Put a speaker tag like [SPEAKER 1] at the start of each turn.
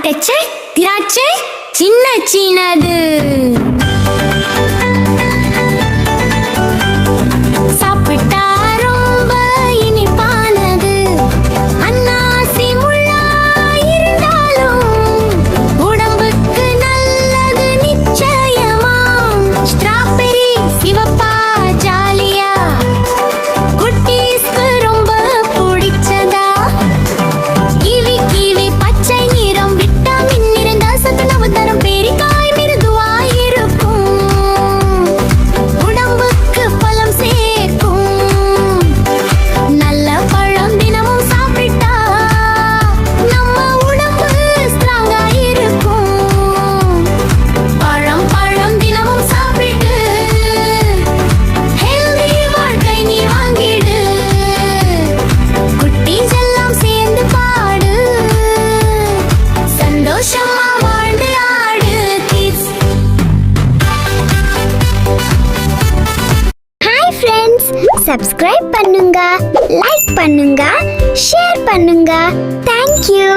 [SPEAKER 1] தட்டச்சை திராட்சை சின்ன சின்னது சாப்பிட்டா ரொம்ப இனிப்பானது. அன்னாசி முள்ளா இருந்தாலும் உடம்புக்கு நல்லது நிச்சயமா. ஸ்ட்ராபெரி சிவப்பா ஜாலியா குட்டீஸ்க்கு ரொம்ப பிடிச்சதா. கிவி கிவி பச்சை நிறம் விட்டாமின் நிறைந்த சத்துணவு தரும். பேரிக்காய் மிருதுவாய் இருக்கும், உடம்புக்கு பலம் சேர்க்கும். நல்ல பழம் தினமும் சாப்பிட்டா நம்ம உடம்பு ஸ்ட்ராங்கா இருக்கும். பழம் பழம் தினமும் சாப்பிட்டு ஹெல்தி வாழ்க்கை நீ வாங்கிடு. குட்டீஸ் எல்லாம் சேர்ந்து பாடு, சந்தோஷமா வாழ்ந்து ஆடு கிட்ஸ்.
[SPEAKER 2] ஹாய் ஃப்ரெண்ட்ஸ், சப்ஸ்கிரைப் பண்ணுங்க, லைக் பண்ணுங்க, ஷேர் பண்ணுங்க. Thank you.